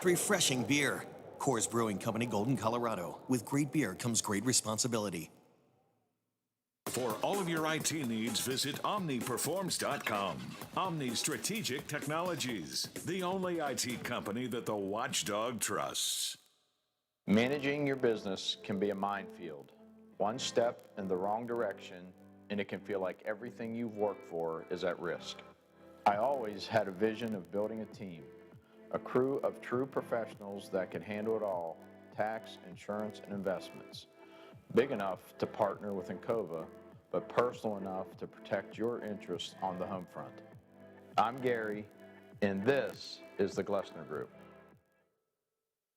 Refreshing beer. Coors Brewing Company, Golden, Colorado. With great beer comes great responsibility. For all of your IT needs, visit OmniPerforms.com. Omni Strategic Technologies, the only IT company that the watchdog trusts. Managing your business can be a minefield. One step in the wrong direction, and it can feel like everything you've worked for is at risk. I always had a vision of building a team, a crew of true professionals that could handle it all, tax, insurance, and investments. Big enough to partner with Encova, but personal enough to protect your interests on the home front. I'm Gary, and this is the Glessner Group.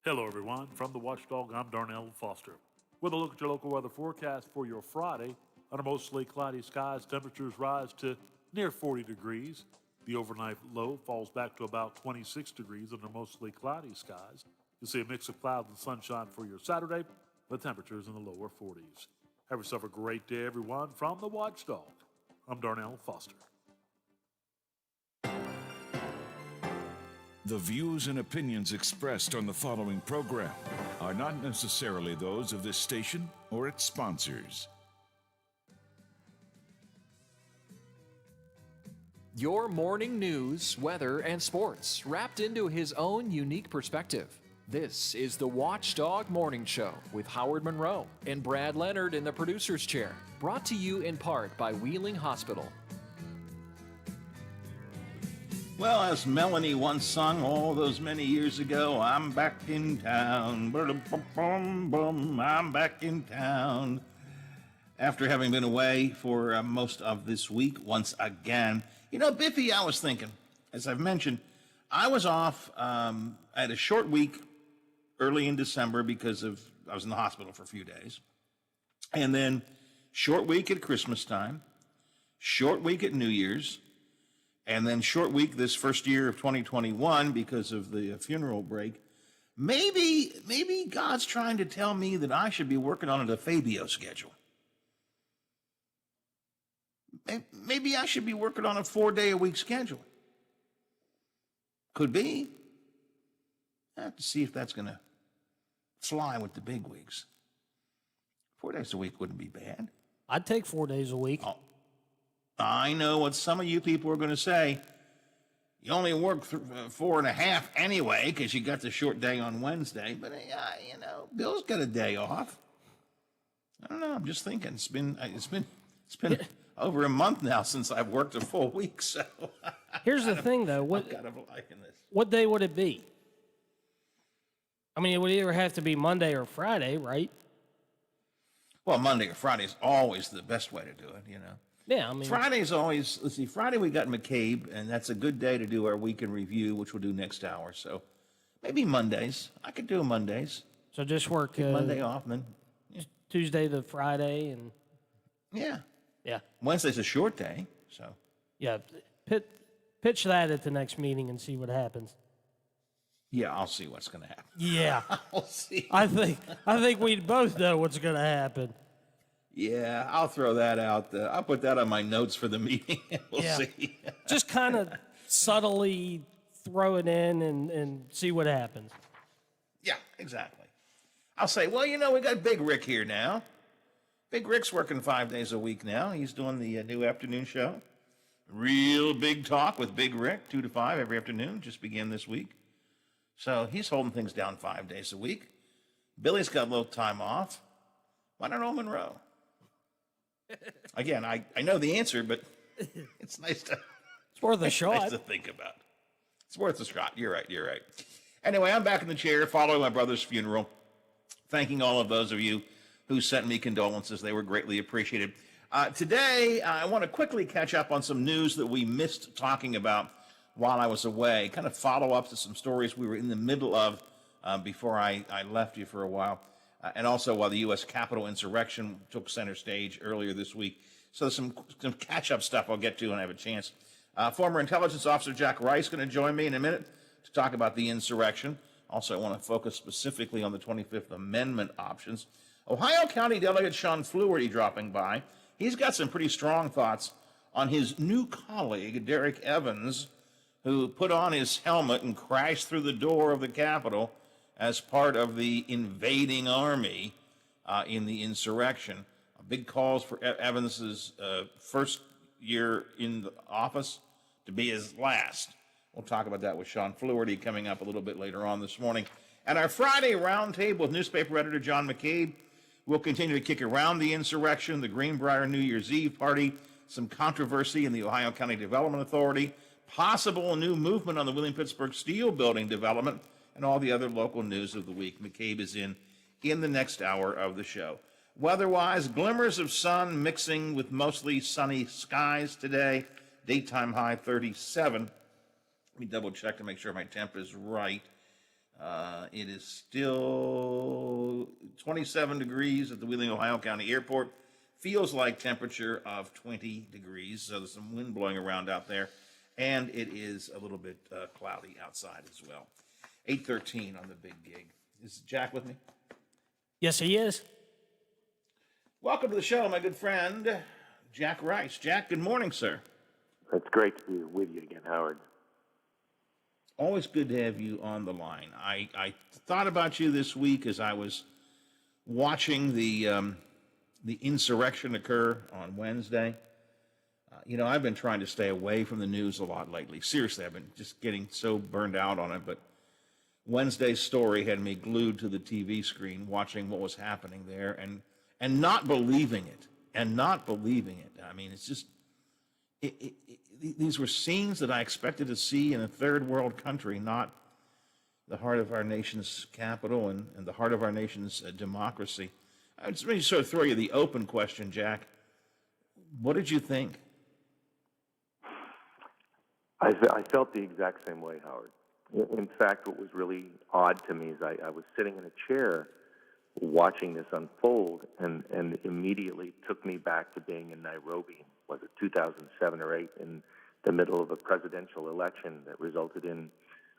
Hello, everyone. From the Watchdog, I'm Darnell Foster. With a look at your local weather forecast for your Friday, under mostly cloudy skies, temperatures rise to near 40 degrees. The overnight low falls back to about 26 degrees under mostly cloudy skies. You'll see a mix of clouds and sunshine for your Saturday, with temperatures in the lower 40s. Have yourself a great day, everyone. From the Watchdog, I'm Darnell Foster. The views and opinions expressed on the following program are not necessarily those of this station or its sponsors. Your morning news, weather, and sports wrapped into his own unique perspective. This is the Watchdog Morning Show with Howard Monroe and Brad Leonard in the producer's chair. Brought to you in part by Wheeling Hospital. Well, as Melanie once sung all those many years ago, I'm back in town. I'm back in town. After having been away for most of this week, once again. You know, Biffy, I was thinking, as I've mentioned, I was off. I had a short week early in December because I was in the hospital for a few days. And then short week at Christmas time, short week at New Year's, and then short week this first year of 2021 because of the funeral break. Maybe God's trying to tell me that I should be working on a Fabio schedule. Maybe I should be working on a 4-day-a-week schedule. Could be. I have to see if that's going to fly with the big wigs. 4 days a week wouldn't be bad. I'd take 4 days a week. Oh, I know what some of you people are going to say. You only work 4.5 anyway because you got the short day on Wednesday. But, Bill's got a day off. I don't know. I'm just thinking. It's been over a month now since I've worked a full week. So here's the thing, though. I'm kind of liking this. What day would it be? I mean, it would either have to be Monday or Friday, right? Well, Monday or Friday is always the best way to do it, Yeah, I mean, Friday's always, Friday we got McCabe, and that's a good day to do our weekend review, which we'll do next hour. So maybe Mondays. I could do Mondays. So just work Monday off, and then Tuesday to Friday, and yeah. Yeah. Wednesday's a short day, so. Yeah, pitch that at the next meeting and see what happens. Yeah, I'll see what's going to happen. Yeah. I'll see. I think we both know what's going to happen. Yeah, I'll throw that out. I'll put that on my notes for the meeting. We'll see. Just kind of subtly throw it in and see what happens. Yeah, exactly. I'll say, well, we got Big Rick here now. Big Rick's working 5 days a week now. He's doing the new afternoon show. Real Big Talk with Big Rick, 2 to 5 every afternoon, just began this week. So he's holding things down 5 days a week. Billy's got a little time off. Why not Old Monroe? Again, I know the answer, but it's nice to... It's worth a shot. Nice to think about. It's worth a shot. You're right. Anyway, I'm back in the chair following my brother's funeral. Thanking all of those of you who sent me condolences. They were greatly appreciated. Today, I want to quickly catch up on some news that we missed talking about while I was away, kind of follow up to some stories we were in the middle of before I left you for a while, and also while the U.S. Capitol insurrection took center stage earlier this week. So there's some catch-up stuff I'll get to when I have a chance. Former intelligence officer Jack Rice is going to join me in a minute to talk about the insurrection. Also, I want to focus specifically on the 25th Amendment options. Ohio County Delegate Sean Fluharty dropping by. He's got some pretty strong thoughts on his new colleague, Derek Evans, who put on his helmet and crashed through the door of the Capitol as part of the invading army in the insurrection. Big calls for Evans's first year in the office to be his last. We'll talk about that with Sean Fluharty coming up a little bit later on this morning. And our Friday roundtable with newspaper editor John McCabe. We'll continue to kick around the insurrection, the Greenbrier New Year's Eve party, some controversy in the Ohio County Development Authority, possible new movement on the William-Pittsburgh Steel Building development, and all the other local news of the week. McCabe is in the next hour of the show. Weather-wise, glimmers of sun mixing with mostly sunny skies today. Daytime high 37. Let me double check to make sure my temp is right. It is still 27 degrees at the Wheeling, Ohio County Airport. Feels like temperature of 20 degrees, so there's some wind blowing around out there. And it is a little bit cloudy outside as well. 8:13 on the big gig. Is Jack with me? Yes, he is. Welcome to the show, my good friend, Jack Rice. Jack, good morning, sir. It's great to be with you again, Howard. Always good to have you on the line. I thought about you this week as I was watching the insurrection occur on Wednesday. I've been trying to stay away from the news a lot lately. Seriously, I've been just getting so burned out on it. But Wednesday's story had me glued to the TV screen watching what was happening there and not believing it. I mean, it's just, these were scenes that I expected to see in a third world country, not the heart of our nation's capital and the heart of our nation's democracy. I just want to sort of throw you the open question, Jack. What did you think? I felt the exact same way, Howard. In fact, what was really odd to me is I was sitting in a chair watching this unfold and immediately took me back to being in Nairobi, was it 2007 or 8, in the middle of a presidential election that resulted in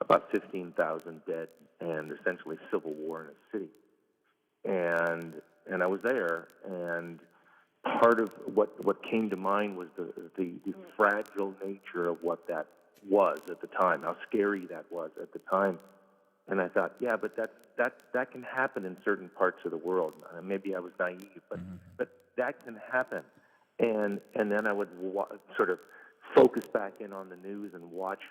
about 15,000 dead and essentially civil war in a city. And I was there, and part of what came to mind was the fragile nature of what that was at the time, how scary that was at the time. And I thought, yeah, but that can happen in certain parts of the world. Maybe I was naive, but that can happen. And then I would sort of focus back in on the news and watch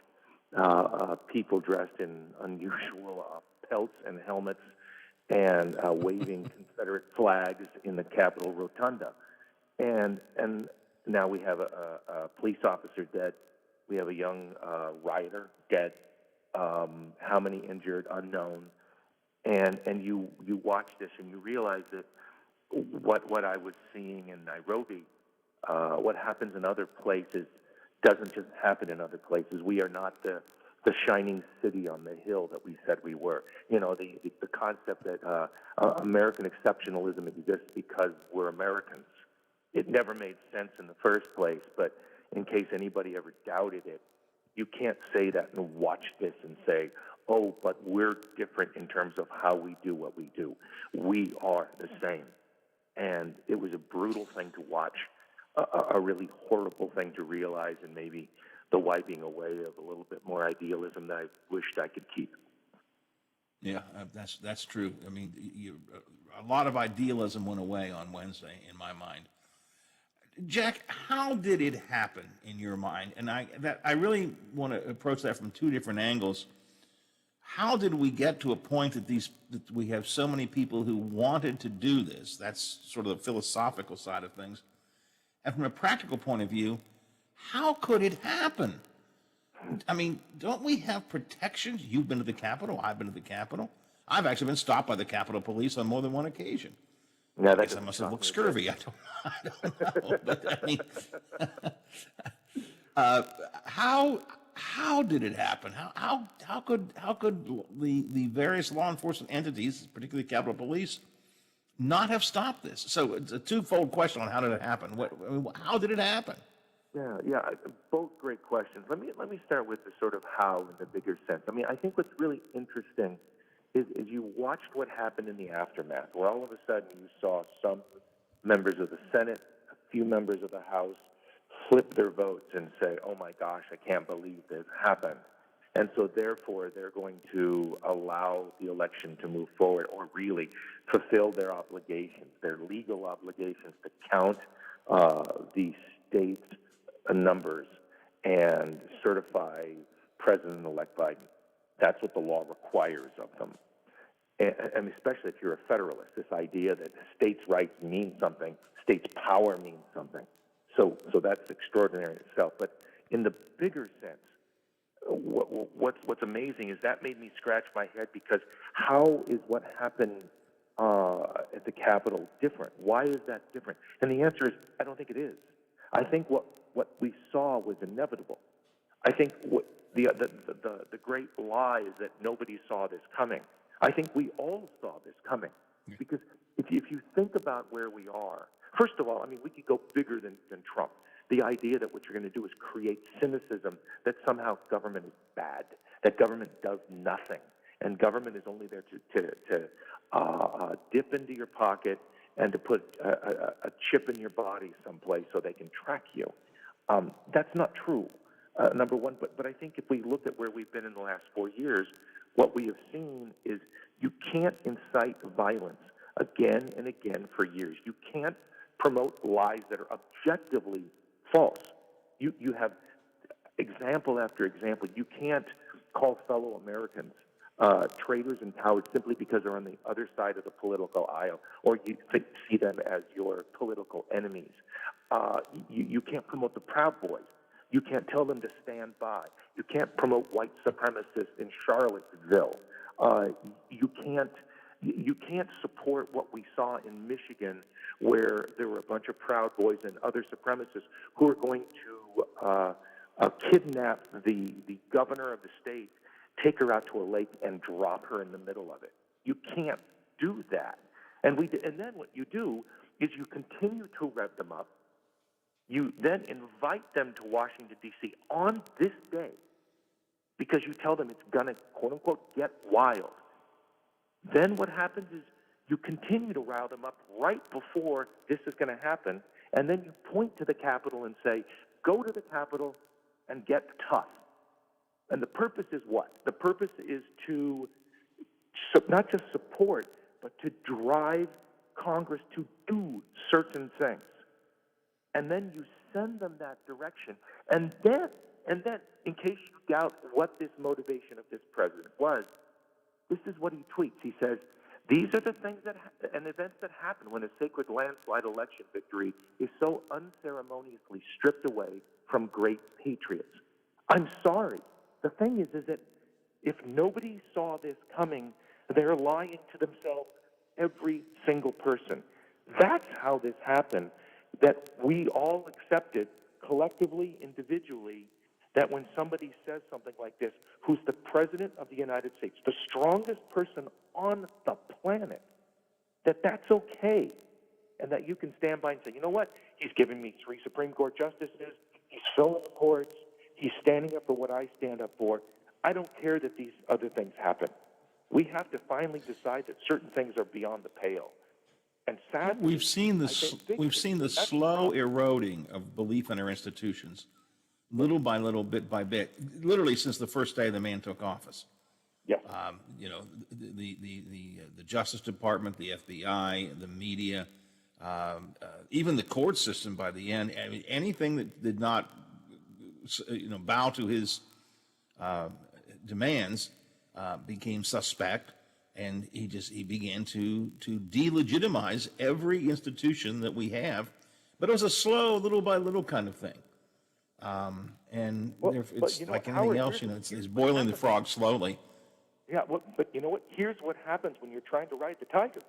people dressed in unusual pelts and helmets and waving Confederate flags in the Capitol Rotunda. And now we have a police officer dead. We have a young rioter dead. How many injured, unknown. And you watch this and you realize that what I was seeing in Nairobi, what happens in other places doesn't just happen in other places. We are not the shining city on the hill that we said we were. The concept that American exceptionalism exists because we're Americans. It never made sense in the first place, but in case anybody ever doubted it, you can't say that and watch this and say, oh, but we're different in terms of how we do what we do. We are the same. And it was a brutal thing to watch, a really horrible thing to realize, and maybe the wiping away of a little bit more idealism that I wished I could keep. Yeah, that's true. I mean, a lot of idealism went away on Wednesday in my mind. Jack, how did it happen in your mind? And I really want to approach that from two different angles. How did we get to a point that we have so many people who wanted to do this? That's sort of the philosophical side of things. And from a practical point of view, how could it happen? I mean, don't we have protections? You've been to the Capitol. I've been to the Capitol. I've actually been stopped by the Capitol Police on more than one occasion. Yeah, I guess I must have looked scurvy. I don't know. But I mean, how did it happen? How could the various law enforcement entities, particularly Capitol Police, not have stopped this? So it's a twofold question on how did it happen. How did it happen? Yeah, both great questions. Let me start with the sort of how in the bigger sense. I mean, I think what's really interesting is you watched what happened in the aftermath, where all of a sudden you saw some members of the Senate, a few members of the House flip their votes and say, oh my gosh, I can't believe this happened. And so therefore, they're going to allow the election to move forward, or really fulfill their obligations, their legal obligations to count the state's numbers and certify President-elect Biden. That's what the law requires of them. And especially if you're a federalist, this idea that states' rights mean something, states' power means something. So that's extraordinary in itself. But in the bigger sense, what's amazing is that made me scratch my head, because how is what happened at the Capitol different? Why is that different? And the answer is, I don't think it is. I think what we saw was inevitable. I think what the great lie is that nobody saw this coming. I think we all saw this coming, because if you think about where we are, first of all, I mean, we could go bigger than Trump. The idea that what you're going to do is create cynicism that somehow government is bad, that government does nothing, and government is only there to dip into your pocket and to put a chip in your body someplace so they can track you. That's not true, number one. But I think if we look at where we've been in the last 4 years, what we have seen is you can't incite violence again and again for years. You can't promote lies that are objectively false. You have example after example. You can't call fellow Americans traitors and cowards simply because they're on the other side of the political aisle, or you see them as your political enemies. You can't promote the Proud Boys. You can't tell them to stand by. You can't promote white supremacists in Charlottesville. You can't support what we saw in Michigan, where there were a bunch of Proud Boys and other supremacists who are going to kidnap the governor of the state, take her out to a lake, and drop her in the middle of it. You can't do that. And then what you do is you continue to rev them up. You then invite them to Washington, D.C. on this day, because you tell them it's going to, quote unquote, get wild. Then what happens is you continue to rile them up right before this is going to happen, and then you point to the Capitol and say, go to the Capitol and get tough. And the purpose is what? The purpose is to not just support, but to drive Congress to do certain things. And then you send them that direction. And then, in case you doubt what this motivation of this president was, this is what he tweets. He says, these are the things and events that happen when a sacred landslide election victory is so unceremoniously stripped away from great patriots. I'm sorry. The thing is that if nobody saw this coming, they're lying to themselves, every single person. That's how this happened, that we all accepted collectively, individually, that when somebody says something like this, who's the president of the United States, the strongest person on the planet, that's okay, and that you can stand by and say, you know what, he's giving me 3 Supreme Court justices, he's filling the courts, he's standing up for what I stand up for. I don't care that these other things happen. We have to finally decide that certain things are beyond the pale. And sadly, we've seen the slow eroding of belief in our institutions, little by little, bit by bit, literally since the first day the man took office. Yeah. The Justice Department, the FBI, the media, even the court system. By the end, I mean, anything that did not, bow to his demands became suspect. And he began to delegitimize every institution that we have, but it was a slow, little by little kind of thing. It's like anything else, it's boiling the frog slowly. Yeah, but you know what? Here's what happens when you're trying to ride the tiger,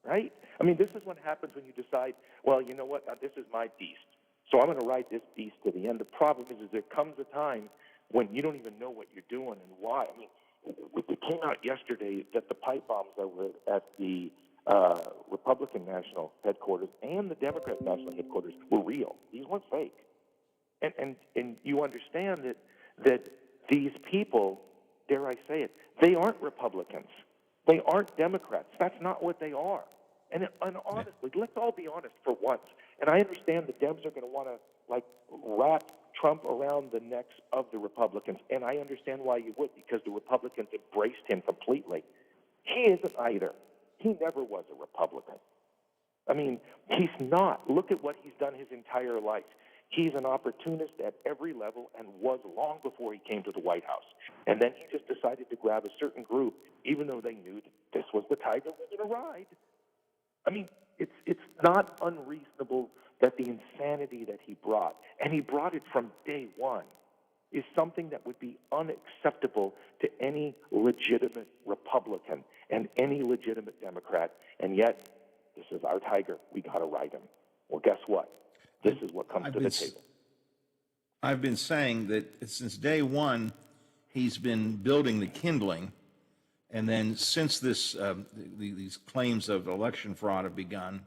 right? I mean, this is what happens when you decide, well, you know what? This is my beast, so I'm going to ride this beast to the end. The problem is there comes a time when you don't even know what you're doing and why. I mean, it came out yesterday that the pipe bombs that were at the Republican national headquarters and the Democrat national headquarters were real. These weren't fake. And you understand that these people, dare I say it, they aren't Republicans. They aren't Democrats. That's not what they are. And honestly, let's all be honest for once. And I understand the Dems are going to want to like wrap Trump around the necks of the Republicans, and I understand why you would, because the Republicans embraced him completely. He isn't either. He never was a Republican. I mean, he's not. Look at what he's done his entire life. He's an opportunist at every level and was long before he came to the White House. And then he just decided to grab a certain group, even though they knew that this was the tiger was going to ride. I mean, it's not unreasonable that the insanity that he brought, and he brought it from day one, is something that would be unacceptable to any legitimate Republican and any legitimate Democrat. And yet, this is our tiger. We got to ride him. Well, guess what? This is what comes to the table. I've been saying that since day one, he's been building the kindling, and then since these claims of election fraud have begun,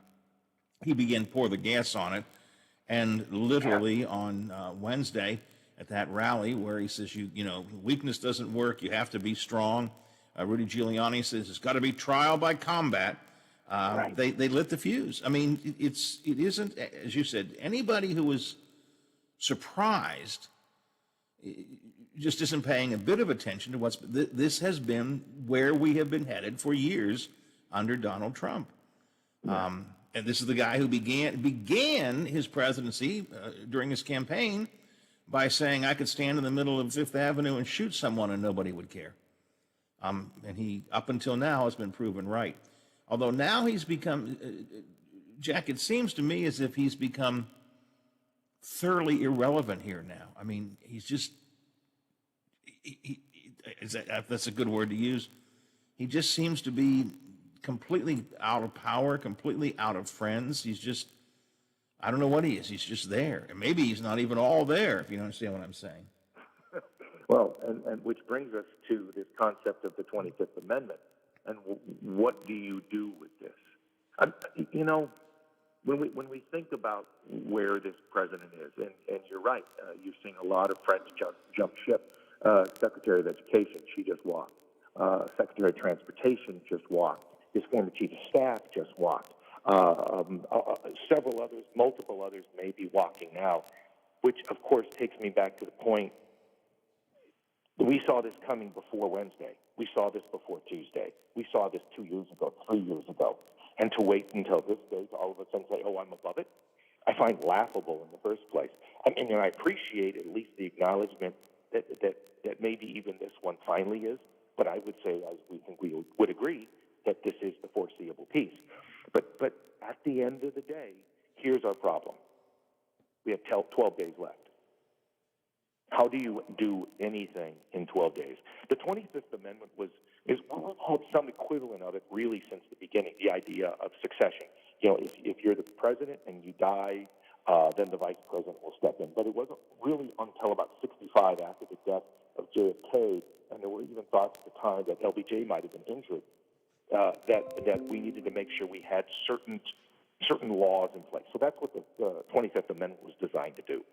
he began to pour the gas on it, and literally on Wednesday at that rally where he says, you know, weakness doesn't work, you have to be strong. Rudy Giuliani says it's got to be trial by combat. Right. They lit the fuse. I mean, it isn't, as you said, anybody who was surprised just isn't paying a bit of attention to this has been where we have been headed for years under Donald Trump. Yeah. And this is the guy who began his presidency during his campaign by saying, I could stand in the middle of Fifth Avenue and shoot someone and nobody would care. And he, up until now, has been proven right. Although now he's become, Jack, it seems to me as if he's become thoroughly irrelevant here now. I mean, he's just, if that's a good word to use, he just seems to be completely out of power, completely out of friends. He's just, I don't know what he is. He's just there. And maybe he's not even all there, if you understand what I'm saying. Well, and which brings us to this concept of the 25th Amendment. And what do you do with this? You know, when we think about where this president is, and you're right, you've seen a lot of friends jump ship. Secretary of Education, she just walked. Secretary of Transportation just walked. His former chief of staff just walked. Several others, multiple others may be walking now, which, of course, takes me back to the point. We saw this coming before Wednesday. We saw this before Tuesday. We saw this 2 years ago, 3 years ago. And to wait until this day to all of a sudden say, oh, I'm above it, I find laughable in the first place. I mean, and I appreciate at least the acknowledgement that maybe even this one finally is, but I would say, as we think we would agree, that this is the foreseeable piece. But at the end of the day, here's our problem. We have 12 days left. How do you do anything in 12 days? The 25th Amendment we've had some equivalent of it really since the beginning, the idea of succession. You know, if you're the president and you die, then the vice president will step in. But it wasn't really until about 65 after the death of JFK, and there were even thoughts at the time that LBJ might have been injured, that we needed to make sure we had certain laws in place. So that's what the 25th Amendment was designed to do.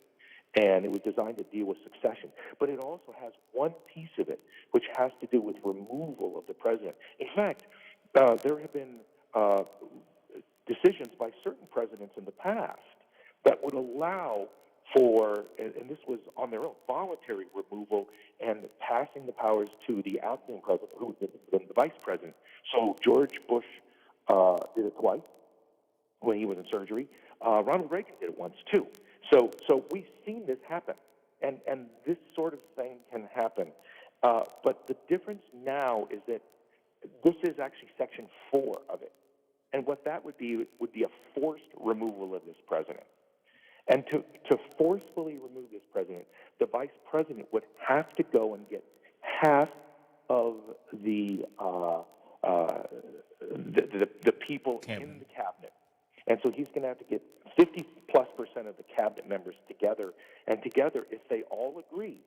And it was designed to deal with succession. But it also has one piece of it, which has to do with removal of the president. In fact, there have been decisions by certain presidents in the past that would allow for, and this was on their own, voluntary removal and passing the powers to the acting president, who was the vice president. So George Bush did it twice when he was in surgery. Ronald Reagan did it once, too. So we've seen this happen, and this sort of thing can happen. But the difference now is that this is actually Section 4 of it. And what that would be a forced removal of this president. And to forcefully remove this president, the vice president would have to go and get half of the people in the cabinet. And so he's going to have to get 50+% of the cabinet members together. And together, if they all agree,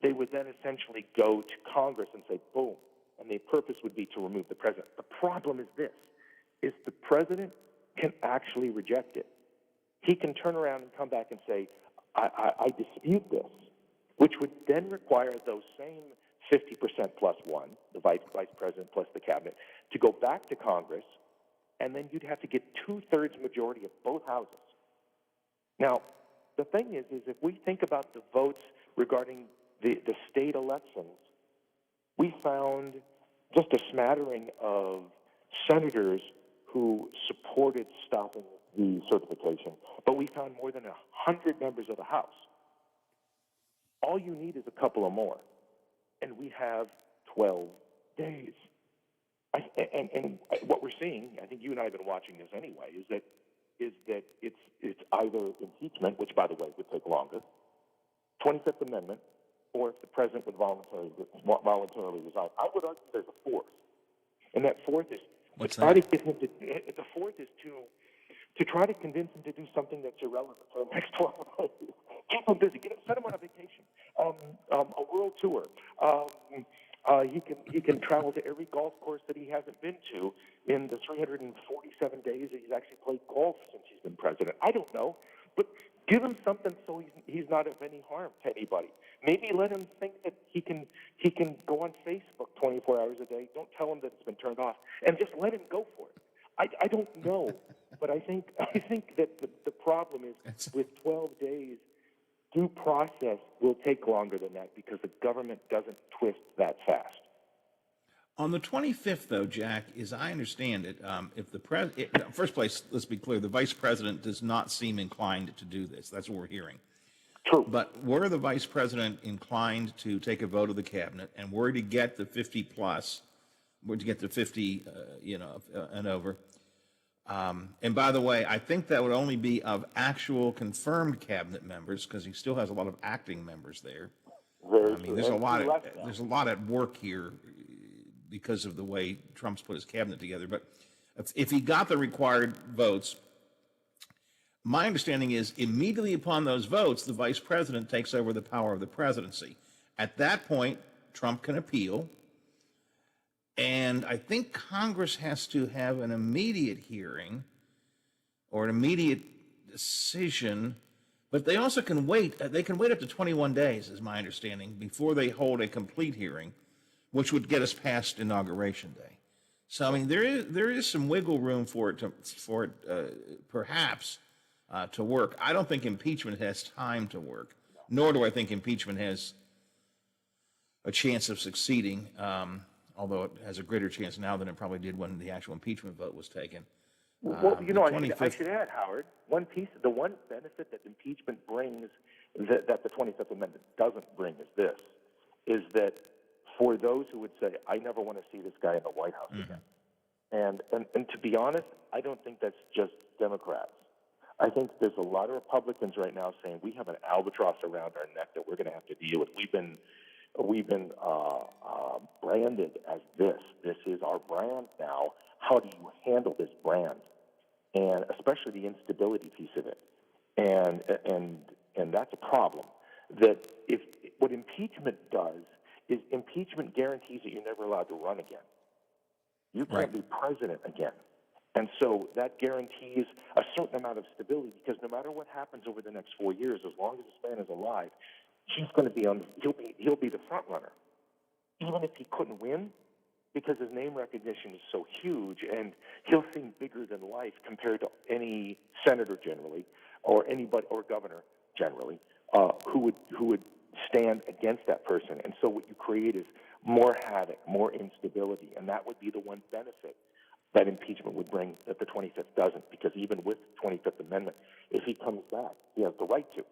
they would then essentially go to Congress and say, boom. And the purpose would be to remove the president. The problem is this, is the president can actually reject it. He can turn around and come back and say, I dispute this, which would then require those same 50% plus one, the vice president plus the cabinet, to go back to Congress, and then you'd have to get 2/3 majority of both houses. Now, the thing is if we think about the votes regarding the state elections, we found just a smattering of senators who supported stopping the certification, but we found more than 100 members of the House. All you need is a couple of more, and we have 12 days. And what we're seeing, I think you and I have been watching this anyway, is that it's either impeachment, which by the way would take longer, 25th Amendment, or if the president would voluntarily resign. I would argue there's a fourth, and that fourth is What's to try that? to get him to. The fourth is to try to convince him to do something that's irrelevant for the next 12 days. Keep him busy. Send him on a vacation, a world tour. He can travel to every golf course that he hasn't been to in the 347 days that he's actually played golf since he's been president. I don't know, but give him something so he's not of any harm to anybody. Maybe let him think that he can go on Facebook 24 hours a day. Don't tell him that it's been turned off, and just let him go for it. I don't know, but I think that the problem is with 12 days, due process will take longer than that because the government doesn't twist that fast. On the 25th, though, Jack, as I understand it, if first place, let's be clear, the vice president does not seem inclined to do this. That's what we're hearing. True. But were the vice president inclined to take a vote of the cabinet and were to get the 50 plus, were to get the 50, and over, and by the way, I think that would only be of actual confirmed cabinet members because he still has a lot of acting members there. There's a lot at work here because of the way Trump's put his cabinet together. But if he got the required votes, my understanding is immediately upon those votes, the vice president takes over the power of the presidency. At that point, Trump can appeal. And I think Congress has to have an immediate hearing or an immediate decision, but they also can wait. They can wait up to 21 days, is my understanding, before they hold a complete hearing, which would get us past Inauguration Day. So, I mean, there is some wiggle room for it perhaps to work. I don't think impeachment has time to work, nor do I think impeachment has a chance of succeeding. Although it has a greater chance now than it probably did when the actual impeachment vote was taken. Well, I should add, Howard, the one benefit that impeachment brings that the 25th Amendment doesn't bring is that for those who would say, I never want to see this guy in the White House again. And to be honest, I don't think that's just Democrats. I think there's a lot of Republicans right now saying we have an albatross around our neck that we're going to have to deal with. We've been branded as this. This is our brand now. How do you handle this brand? And especially the instability piece of it. And that's a problem. That what impeachment does is impeachment guarantees that you're never allowed to run again. You can't be president again. And so that guarantees a certain amount of stability because no matter what happens over the next 4 years, as long as this man is alive, he's going to be he'll be the front runner. Even if he couldn't win, because his name recognition is so huge and he'll seem bigger than life compared to any senator generally or anybody or governor generally who would stand against that person. And so what you create is more havoc, more instability, and that would be the one benefit that impeachment would bring that the 25th doesn't, because even with the 25th Amendment, if he comes back, he has the right to.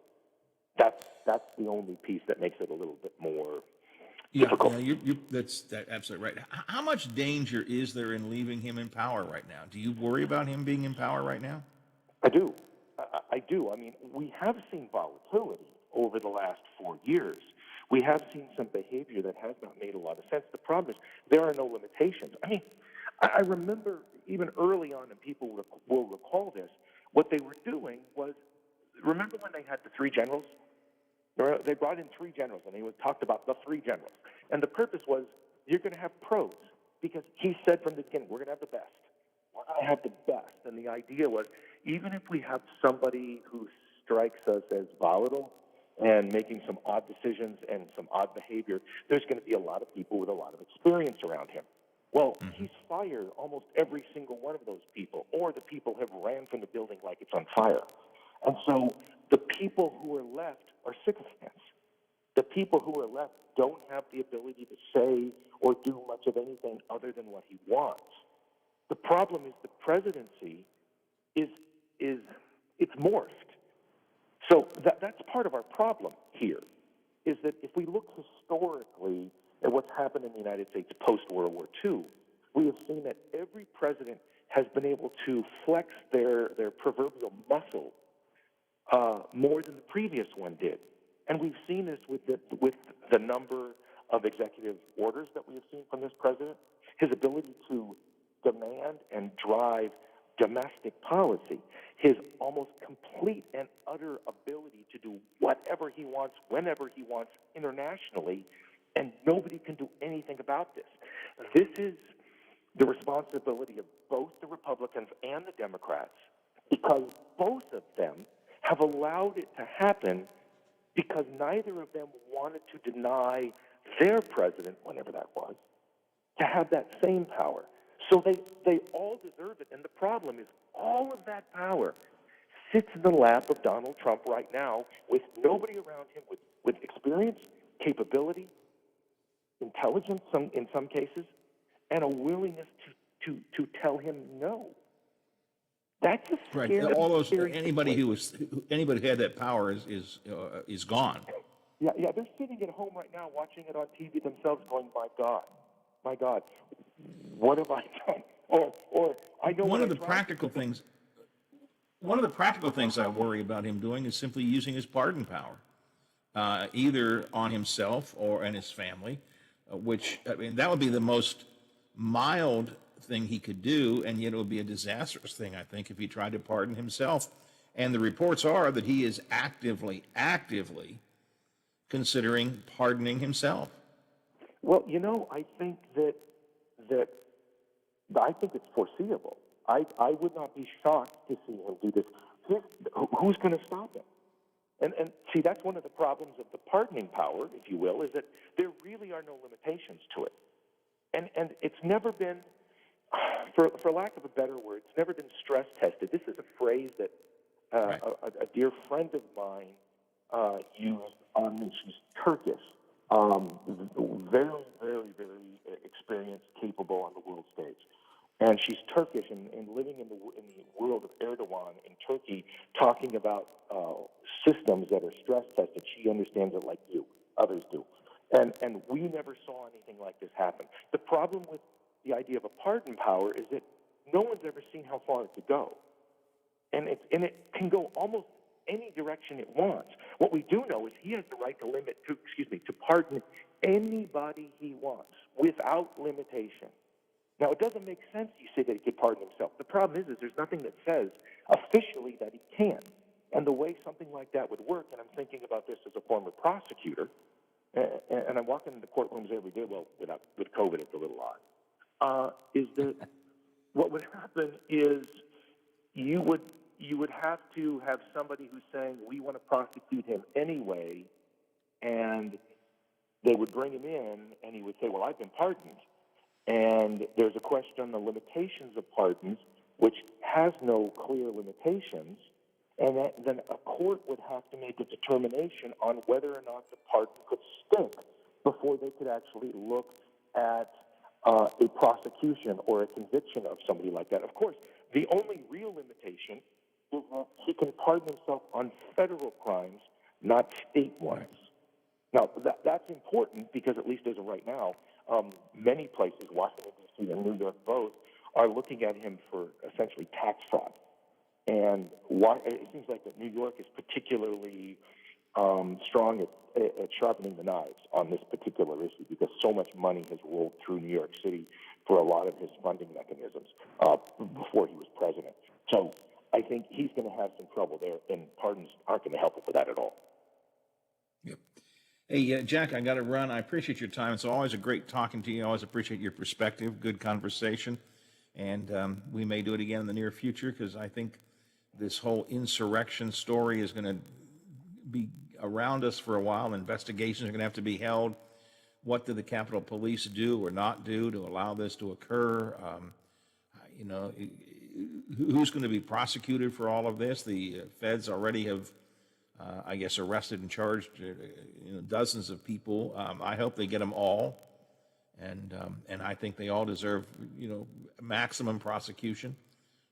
That's the only piece that makes it a little bit more difficult. Yeah, that's absolutely right. How much danger is there in leaving him in power right now? Do you worry about him being in power right now? I do. I do. I mean, we have seen volatility over the last 4 years. We have seen some behavior that has not made a lot of sense. The problem is there are no limitations. I mean, I remember even early on, and people will recall this, what they were doing was, remember when they had the three generals? They brought in three generals, and they talked about the three generals. And the purpose was, you're going to have pros, because he said from the beginning, we're going to have the best. We're going to have the best. And the idea was, even if we have somebody who strikes us as volatile and making some odd decisions and some odd behavior, there's going to be a lot of people with a lot of experience around him. Well, he's fired almost every single one of those people, or the people have ran from the building like it's on fire. And so The people who are left are sycophants. The people who are left don't have the ability to say or do much of anything other than what he wants. The problem is the presidency is it's morphed. So that's part of our problem here, is that if we look historically at what's happened in the United States post-World War II, we have seen that every president has been able to flex their proverbial muscle more than the previous one did. And we've seen this with the number of executive orders that we have seen from this president, his ability to demand and drive domestic policy, his almost complete and utter ability to do whatever he wants, whenever he wants, internationally, and nobody can do anything about this. This is the responsibility of both the Republicans and the Democrats, because both of them have allowed it to happen because neither of them wanted to deny their president, whenever that was, to have that same power. So they all deserve it. And the problem is all of that power sits in the lap of Donald Trump right now with nobody around him with experience, capability, intelligence in some cases, and a willingness to tell him no. That's a scary, right. All those scary anybody situation. who had that power is gone. Yeah, they're sitting at home right now watching it on TV themselves, going, my God, what have I done? Or I know One of the practical things I worry about him doing is simply using his pardon power, either on himself or and his family, which, I mean, that would be the most mild thing he could do, and yet it would be a disastrous thing, I think, if he tried to pardon himself. And the reports are that he is actively considering pardoning himself. Well, I think that I think it's foreseeable. I would not be shocked to see him do this. Who's going to stop him? And see, that's one of the problems of the pardoning power, if you will, is that there really are no limitations to it. And it's never been, for lack of a better word, it's never been stress tested. This is a phrase that Right. a dear friend of mine used on me. She's Turkish, very, very, very experienced, capable on the world stage. And she's Turkish and living in the world of Erdogan in Turkey, talking about systems that are stress tested. She understands it like you, others do. And we never saw anything like this happen. The problem with the idea of a pardon power is that no one's ever seen how far it could go. And it can go almost any direction it wants. What we do know is he has the right to pardon anybody he wants without limitation. Now, it doesn't make sense you say that he could pardon himself. The problem is there's nothing that says officially that he can. And the way something like that would work, and I'm thinking about this as a former prosecutor, and I'm walking into courtrooms every day, well, with COVID, it's a little odd, is that what would happen is you would have to have somebody who's saying, we want to prosecute him anyway, and they would bring him in, and he would say, well, I've been pardoned. And there's a question on the limitations of pardons, which has no clear limitations, and then a court would have to make a determination on whether or not the pardon could stick before they could actually look at a prosecution or a conviction of somebody like that. Of course, the only real limitation is that he can pardon himself on federal crimes, not state ones. Now, that's important because, at least as of right now, many places, Washington, D.C. and New York both, are looking at him for essentially tax fraud. And it seems like that New York is particularly strong at sharpening the knives on this particular issue because so much money has rolled through New York City for a lot of his funding mechanisms before he was president. So I think he's going to have some trouble there, and pardons aren't going to help him with that at all. Yep. Hey, Jack, I got to run. I appreciate your time. It's always a great talking to you. I always appreciate your perspective, good conversation. And we may do it again in the near future because I think this whole insurrection story is going to be around us for a while. Investigations are going to have to be held. What did the Capitol Police do or not do to allow this to occur? Who's going to be prosecuted for all of this? The feds already have I guess, arrested and charged, dozens of people. I hope they get them all. And I think they all deserve, maximum prosecution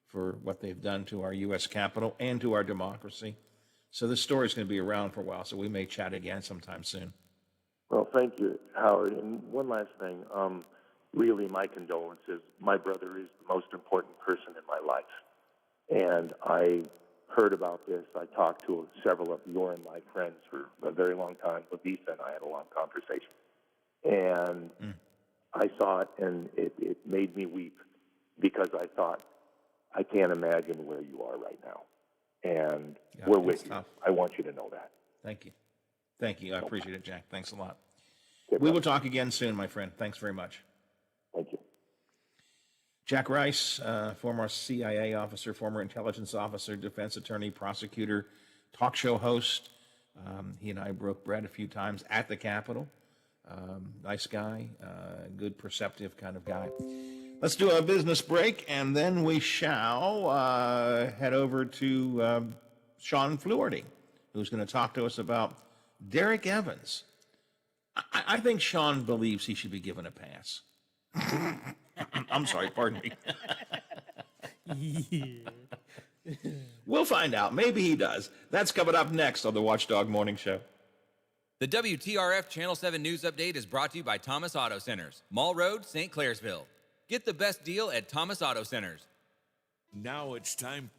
for what they've done to our U.S. Capitol and to our democracy. So this story is going to be around for a while, so we may chat again sometime soon. Well, thank you, Howard. And one last thing. Really, my condolences. My brother is the most important person in my life. And I heard about this. I talked to several of your and my friends for a very long time. Lisa and I had a long conversation. And I saw it, and it made me weep because I thought, I can't imagine where you are right now. And we're with you. Tough. I want you to know that. Thank you. Thank you. I appreciate it, Jack. Thanks a lot. We will talk again soon, my friend. Thanks very much. Thank you. Jack Rice, former CIA officer, former intelligence officer, defense attorney, prosecutor, talk show host. He and I broke bread a few times at the Capitol. Nice guy, good, perceptive kind of guy. Let's do a business break, and then we shall head over to Sean Fluharty, who's going to talk to us about Derek Evans. I think Sean believes he should be given a pass. I'm sorry, pardon me. We'll find out. Maybe he does. That's coming up next on the Watchdog Morning Show. The WTRF Channel 7 News Update is brought to you by Thomas Auto Centers, Mall Road, St. Clairsville. Get the best deal at Thomas Auto Centers. Now it's time.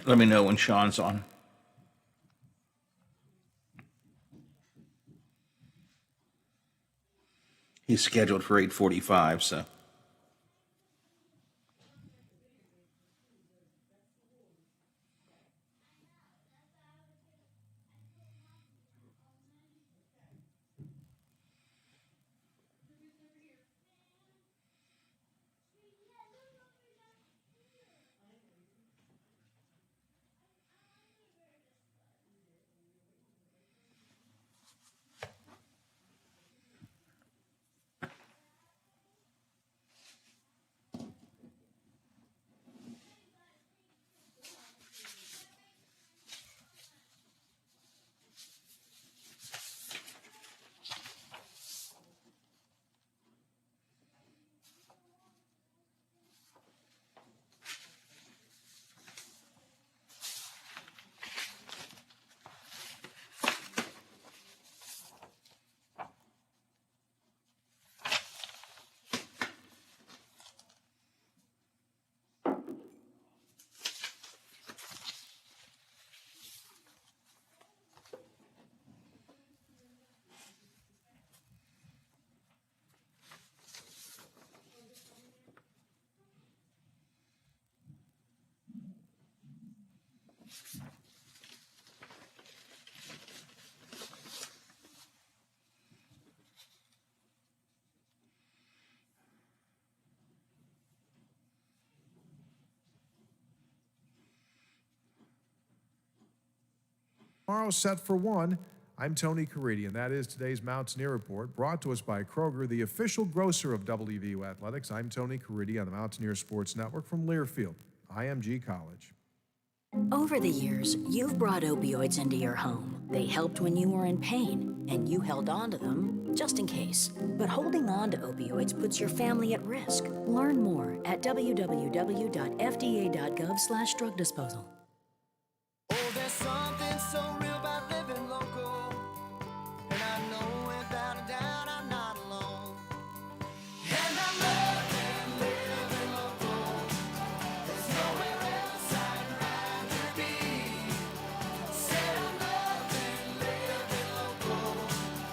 Let me know when Sean's on. He's scheduled for 8:45, so. Tomorrow set for 1. I'm Tony Caridi, and that is today's Mountaineer Report, brought to us by Kroger, the official grocer of WVU Athletics. I'm Tony Caridi on the Mountaineer Sports Network from Learfield, IMG College. Over the years, you've brought opioids into your home. They helped when you were in pain, and you held on to them just in case. But holding on to opioids puts your family at risk. Learn more at www.fda.gov/drug disposal. Oh, there's something so real about living local, and I know without a doubt I'm not alone. And I love living local. There's nowhere else I'd rather be. Said I love living local.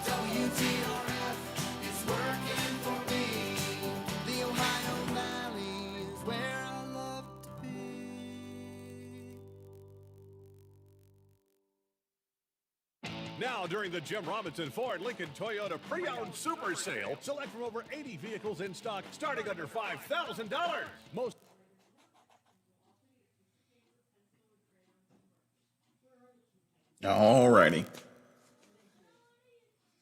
WTRF is working for me. The Ohio Valley is where I love to be. Now, during the Jim Robinson Ford Lincoln Toyota Pre-Owned Super Sale, select from over 80 vehicles in stock starting under $5,000. Most All righty.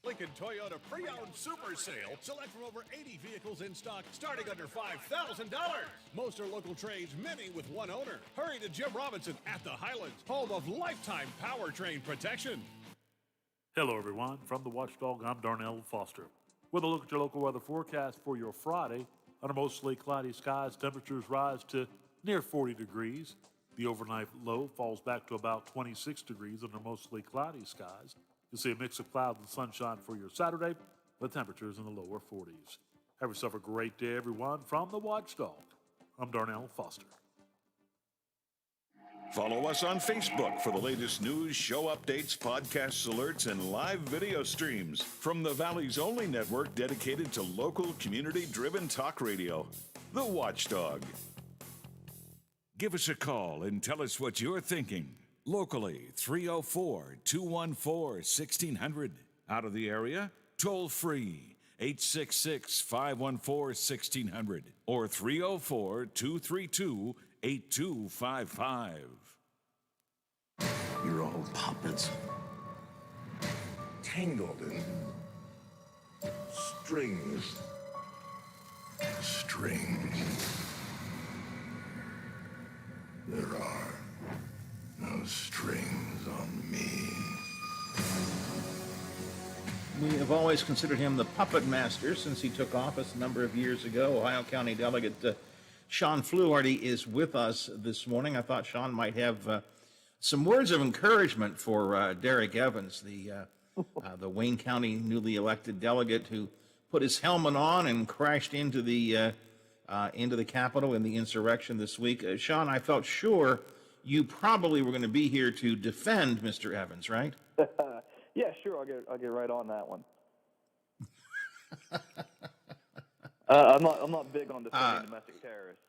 Lincoln Toyota Pre-Owned Super Sale, select from over 80 vehicles in stock starting under $5,000. Most are local trades, many with one owner. Hurry to Jim Robinson at the Highlands, home of lifetime powertrain protection. Hello, everyone. From the Watchdog, I'm Darnell Foster. With a look at your local weather forecast for your Friday. Under mostly cloudy skies, temperatures rise to near 40 degrees. The overnight low falls back to about 26 degrees under mostly cloudy skies. You'll see a mix of clouds and sunshine for your Saturday, with temperatures in the lower 40s. Have yourself a great day, everyone. From the Watchdog, I'm Darnell Foster. Follow us on Facebook for the latest news, show updates, podcasts, alerts, and live video streams from the Valley's only network dedicated to local, community-driven talk radio, The Watchdog. Give us a call and tell us what you're thinking. Locally, 304-214-1600. Out of the area, toll free, 866-514-1600 or 304-232-8255. You're all puppets, tangled in strings. There are no strings on me. We have always considered him the puppet master since he took office a number of years ago. Ohio County Delegate Sean Fluharty is with us this morning. I thought Sean might have some words of encouragement for Derek Evans, the Wayne County newly elected delegate who put his helmet on and crashed into the Capitol in the insurrection this week. Sean, I felt sure you probably were going to be here to defend Mr. Evans, right? Yeah, sure. I'll get right on that one. I'm not big on defending domestic terrorists.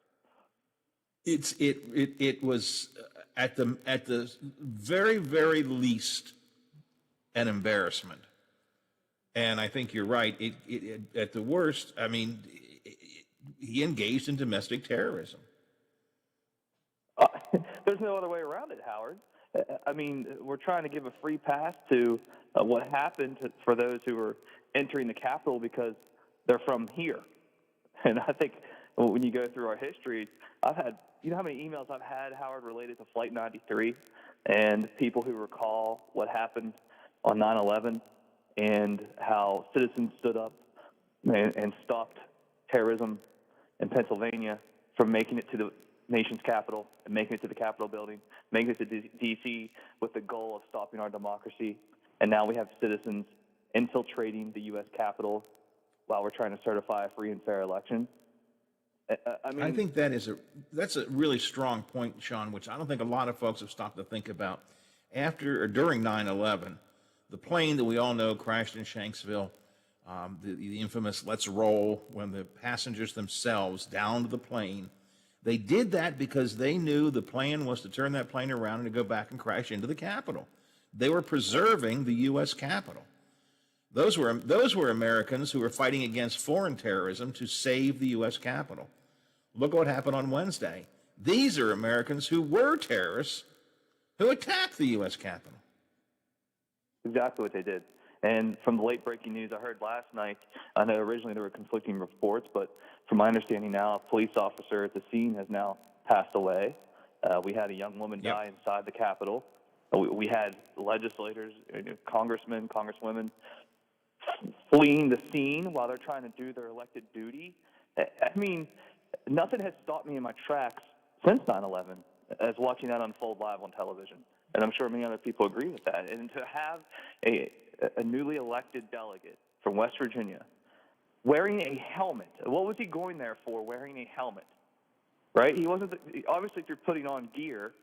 It was at the very, very least an embarrassment, and I think you're right. It at the worst, I mean, he engaged in domestic terrorism. There's no other way around it, Howard. I mean, we're trying to give a free pass to what happened for those who were entering the Capitol because they're from here. And I think when you go through our history, you know how many emails I've had, Howard, related to Flight 93 and people who recall what happened on 9/11 and how citizens stood up and stopped terrorism in Pennsylvania from making it to the nation's capital and making it to the Capitol building, making it to D.C. with the goal of stopping our democracy. And now we have citizens infiltrating the U.S. Capitol while we're trying to certify a free and fair election. I think that's a really strong point, Sean, which I don't think a lot of folks have stopped to think about. After or during 9/11, the plane that we all know crashed in Shanksville, the infamous "Let's roll," when the passengers themselves downed the plane They did that because they knew the plan was to turn that plane around and to go back and crash into the Capitol. They were preserving the U.S. Capitol. Those were Americans who were fighting against foreign terrorism to save the U.S. Capitol. Look what happened on Wednesday. These are Americans who were terrorists who attacked the U.S. Capitol. Exactly what they did. And from the late breaking news I heard last night, I know originally there were conflicting reports, but from my understanding now, a police officer at the scene has now passed away. We had a young woman die inside the Capitol. We had legislators, congressmen, congresswomen fleeing the scene while they're trying to do their elected duty. I mean, nothing has stopped me in my tracks since 9/11 as watching that unfold live on television. And I'm sure many other people agree with that. And to have a newly elected delegate from West Virginia wearing a helmet, what was he going there for wearing a helmet? Right? He wasn't, obviously if you're putting on gear,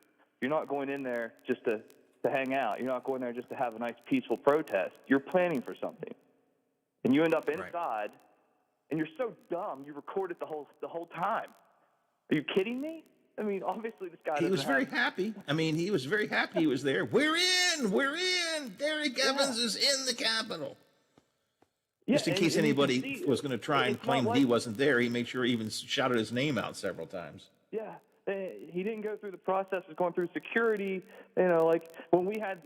you're not going in there just to hang out. You're not going there just to have a nice peaceful protest. You're planning for something. And you end up inside, and you're so dumb, you record it the whole time. Are you kidding me? I mean, obviously this guy. He was very happy. I mean, he was very happy he was there. We're in. Derek Evans is in the Capitol. Just in case anybody was going to try and claim that he wasn't there, he made sure he even shouted his name out several times. Yeah. He didn't go through the process of going through security. You know, like when we had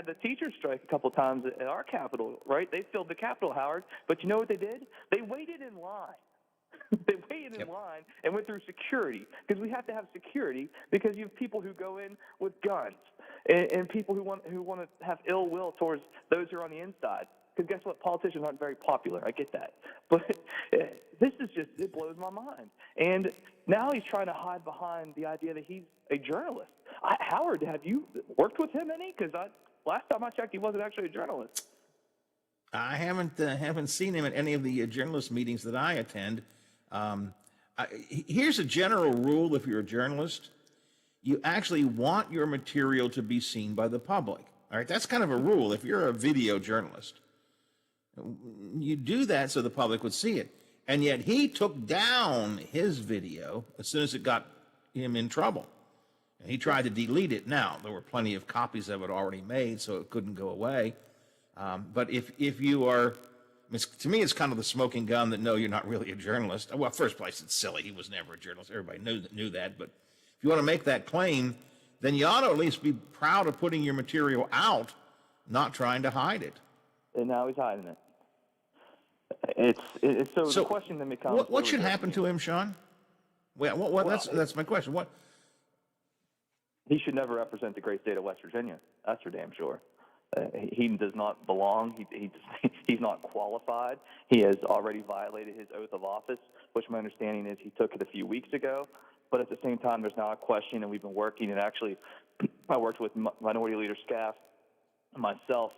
the teacher strike a couple times at our Capitol, right? They filled the Capitol, Howard. But you know what they did? They waited in line. They waited in line and went through security, because we have to have security because you have people who go in with guns and people who want to have ill will towards those who are on the inside. Because guess what? Politicians aren't very popular. I get that. But this is just, it blows my mind. And now he's trying to hide behind the idea that he's a journalist. Howard, have you worked with him any? Because last time I checked, he wasn't actually a journalist. I haven't seen him at any of the journalist meetings that I attend. Here's a general rule if you're a journalist. You actually want your material to be seen by the public. All right, that's kind of a rule if you're a video journalist. You do that so the public would see it. And yet he took down his video as soon as it got him in trouble. And he tried to delete it. Now, there were plenty of copies of it already made, so it couldn't go away. But if you are, to me, it's kind of the smoking gun that, no, you're not really a journalist. Well, first place, it's silly. He was never a journalist. Everybody knew that. But if you want to make that claim, then you ought to at least be proud of putting your material out, not trying to hide it. And now he's hiding it. It's so the question then becomes, what should happen to him, Sean? Well, that's my question. What? He should never represent the great state of West Virginia. That's for damn sure. He does not belong. He's not qualified. He has already violated his oath of office, which my understanding is he took it a few weeks ago. But at the same time, there's now a question, and we've been working, and actually I worked with Minority Leader Scaff and myself,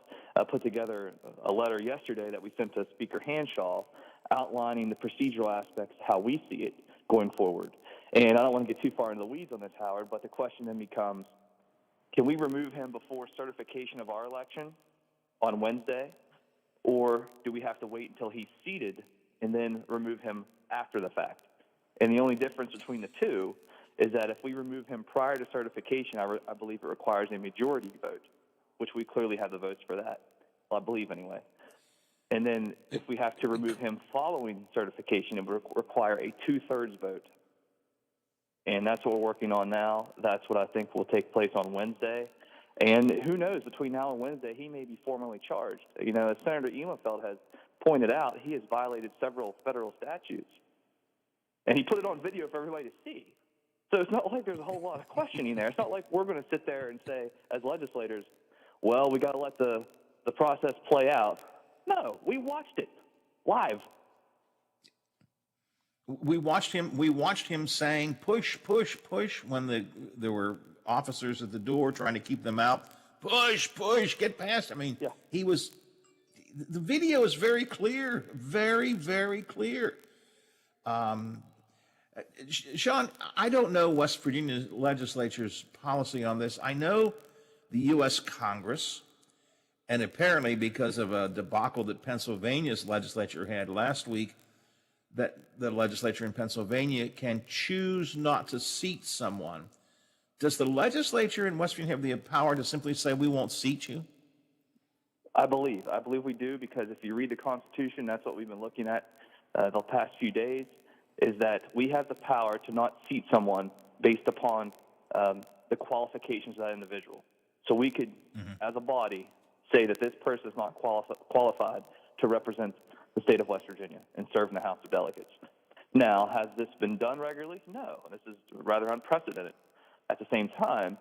put together a letter yesterday that we sent to Speaker Hanshaw outlining the procedural aspects, how we see it going forward. And I don't want to get too far into the weeds on this, Howard, but the question then becomes, can we remove him before certification of our election on Wednesday, or do we have to wait until he's seated and then remove him after the fact? And the only difference between the two is that if we remove him prior to certification, I believe it requires a majority vote, which we clearly have the votes for that. Well, I believe anyway. And then if we have to remove him following certification, it would require a 2/3 vote. And that's what we're working on now. That's what I think will take place on Wednesday. And who knows, between now and Wednesday, he may be formally charged. You know, as Senator Ehlenfeld has pointed out, he has violated several federal statutes. And he put it on video for everybody to see. So it's not like there's a whole lot of questioning there. It's not like we're going to sit there and say, as legislators, well, we got to let the process play out. No, we watched it live. We watched him saying push, push, push when there were officers at the door trying to keep them out. Push, push, get past. I mean, he was. The video is very clear, very, very clear. Sean, I don't know West Virginia legislature's policy on this. I know the U.S. Congress, and apparently because of a debacle that Pennsylvania's legislature had last week, that the legislature in Pennsylvania can choose not to seat someone. Does the legislature in West Virginia have the power to simply say, we won't seat you? I believe we do, because if you read the Constitution, that's what we've been looking at the past few days, is that we have the power to not seat someone based upon the qualifications of that individual. So we could, as a body, say that this person is not qualified to represent the state of West Virginia and serve in the House of Delegates. Now, has this been done regularly? No. This is rather unprecedented. At the same time,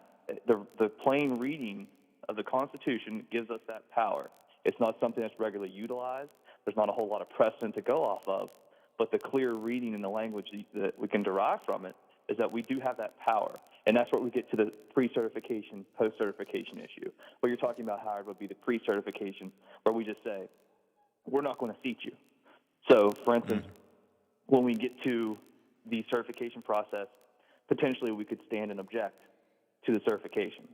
the plain reading of the Constitution gives us that power. It's not something that's regularly utilized. There's not a whole lot of precedent to go off of, but the clear reading and the language that we can derive from it is that we do have that power. And that's where we get to the pre-certification, post-certification issue. What you're talking about, Howard, would be the pre-certification, where we just say, we're not going to seat you. So, for instance, when we get to the certification process, potentially we could stand and object to the certification.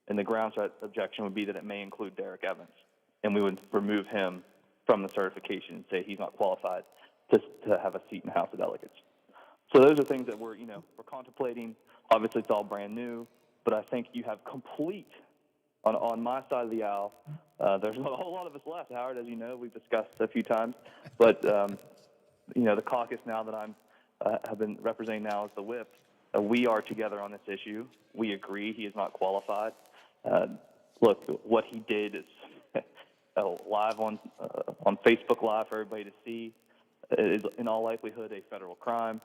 And the grounds for that objection would be that it may include Derek Evans. And we would remove him from the certification and say he's not qualified to have a seat in the House of Delegates. So those are things that we're contemplating. Obviously, it's all brand new, but I think you have complete, on my side of the aisle, there's not a whole lot of us left, Howard, as you know, we've discussed a few times, but, the caucus now that I'm have been representing now as the whip, we are together on this issue. We agree he is not qualified. Look, what he did is live on Facebook Live for everybody to see. Is in all likelihood a federal crime.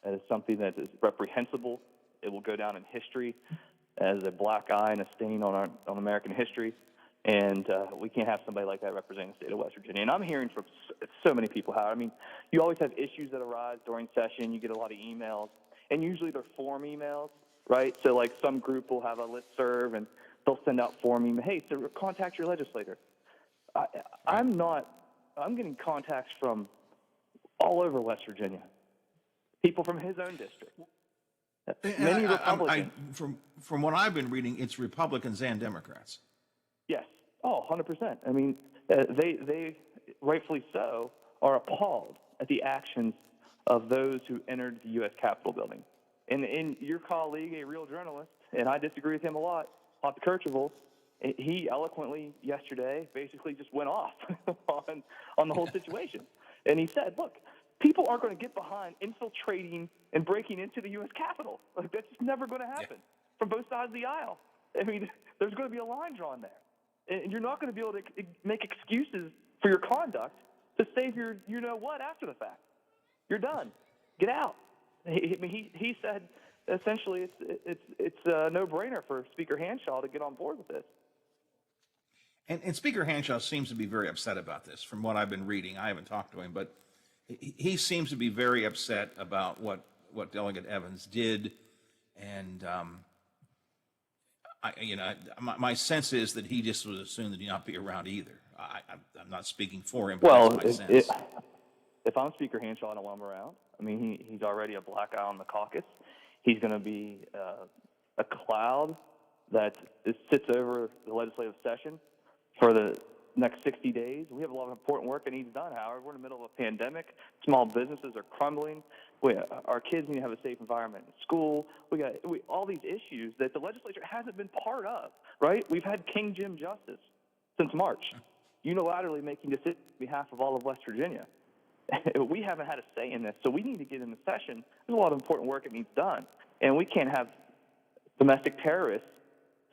It is something that is reprehensible. It will go down in history as a black eye and a stain on American history. And we can't have somebody like that representing the state of West Virginia. And I'm hearing from so many people how, you always have issues that arise during session. You get a lot of emails, and usually they're form emails, right? So like some group will have a listserv and they'll send out form email. Hey, so contact your legislator. I'm getting contacts from all over West Virginia. People from his own district. Many Republicans. From what I've been reading, it's Republicans and Democrats. Yes. Oh, 100%. They rightfully so are appalled at the actions of those who entered the U.S. Capitol building. And your colleague, a real journalist, and I disagree with him a lot, Hoppy Kercheval, he eloquently yesterday basically just went off on the whole situation. And he said, look, people aren't going to get behind infiltrating and breaking into the U.S. Capitol. Like, that's just never going to happen from both sides of the aisle. There's going to be a line drawn there. And you're not going to be able to make excuses for your conduct to save your you-know-what after the fact. You're done. Get out. He said, essentially, it's a no-brainer for Speaker Hanshaw to get on board with this. And Speaker Hanshaw seems to be very upset about this, from what I've been reading. I haven't talked to him, but he seems to be very upset about what Delegate Evans did. And, my sense is that he just would assume that he'd not be around either. I'm not speaking for him, but that's my sense. If I'm Speaker Hanshaw, I don't want him around. He's already a black eye on the caucus. He's going to be a cloud that sits over the legislative session for the next 60 days. We have a lot of important work that needs done, Howard. We're in the middle of a pandemic. Small businesses are crumbling. Our kids need to have a safe environment in school. We got all these issues that the legislature hasn't been part of, right? We've had King Jim Justice since March, unilaterally making decisions on behalf of all of West Virginia. We haven't had a say in this, so we need to get in the session. There's a lot of important work that needs done, and we can't have domestic terrorists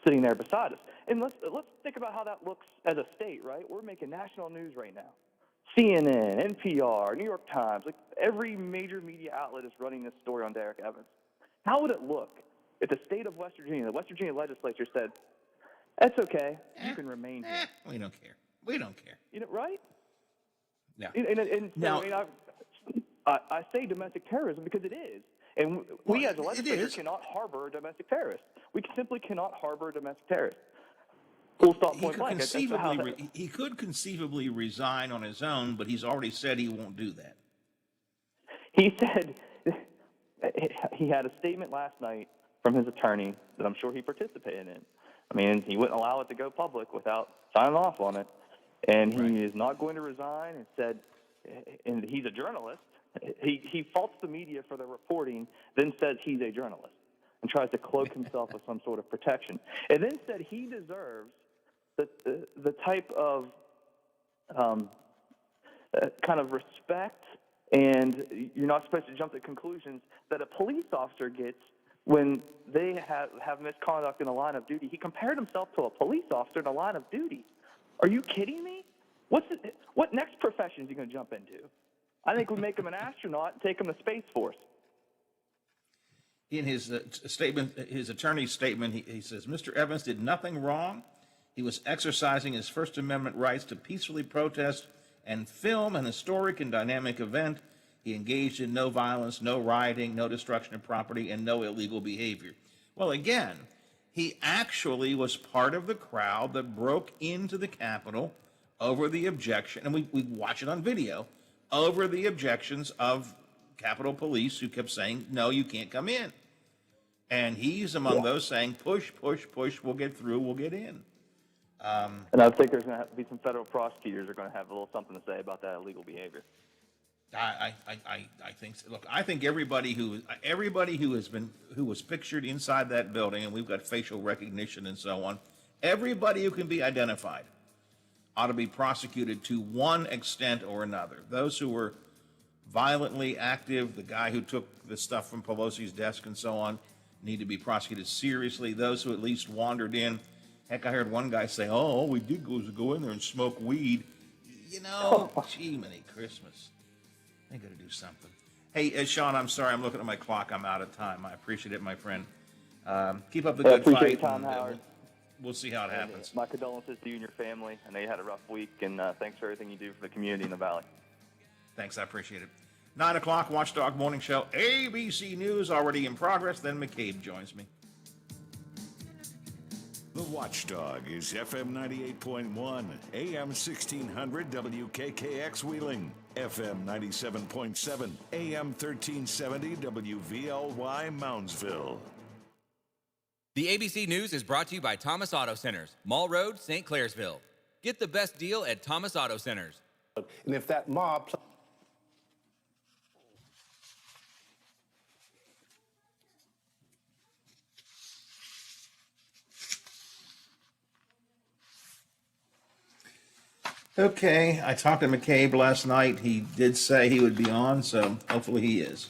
sitting there beside us. And let's think about how that looks as a state, right? We're making national news right now. CNN, NPR, New York Times, like every major media outlet is running this story on Derek Evans. How would it look if the state of West Virginia, the West Virginia legislature said, that's okay, you can remain here. We don't care. We don't care. Right? Yeah. I say domestic terrorism because it is. And we as a legislature cannot harbor a domestic terrorist. We simply cannot harbor a domestic terrorist. Full stop, point blank. He could conceivably resign on his own, but he's already said he won't do that. He said he had a statement last night from his attorney that I'm sure he participated in. He wouldn't allow it to go public without signing off on it. And he is not going to resign, and said, and he's a journalist, He faults the media for their reporting, then says he's a journalist and tries to cloak himself with some sort of protection, and then said he deserves the type of kind of respect, and you're not supposed to jump to conclusions that a police officer gets when they have misconduct in the line of duty. He compared himself to a police officer in the line of duty. Are you kidding me? What next profession is he going to jump into? I think we make him an astronaut and take him to Space Force. In his statement, his attorney's statement, he says, Mr. Evans did nothing wrong. He was exercising his First Amendment rights to peacefully protest and film an historic and dynamic event. He engaged in no violence, no rioting, no destruction of property, and no illegal behavior. Well, again, he actually was part of the crowd that broke into the Capitol over the objection, and we watch it on video, over the objections of Capitol Police who kept saying, no, you can't come in. And he's among those saying, push, push, push, we'll get through, we'll get in. And I think there's going to have to be some federal prosecutors are going to have a little something to say about that illegal behavior. I think so. Look, I think everybody who was pictured inside that building, and we've got facial recognition and so on, everybody who can be identified ought to be prosecuted to one extent or another. Those who were violently active, the guy who took the stuff from Pelosi's desk and so on, need to be prosecuted seriously. Those who at least wandered in. Heck, I heard one guy say, oh, all we did was go in there and smoke weed. You know, gee, many Christmas. They got to do something. Hey, Sean, I'm sorry. I'm looking at my clock. I'm out of time. I appreciate it, my friend. Keep up the good appreciate fight. Your time, Howard. We'll see how it happens. My condolences to you and your family. I know you had a rough week, and thanks for everything you do for the community in the Valley. Thanks. I appreciate it. 9 o'clock, Watchdog Morning Show. ABC News already in progress. Then McCabe joins me. The Watchdog is FM 98.1, AM 1600 WKKX Wheeling, FM 97.7, AM 1370 WVLY Moundsville. The ABC News is brought to you by Thomas Auto Centers, Mall Road, St. Clairsville. Get the best deal at Thomas Auto Centers. And if that mob... Okay, I talked to McCabe last night. He did say he would be on, so hopefully he is.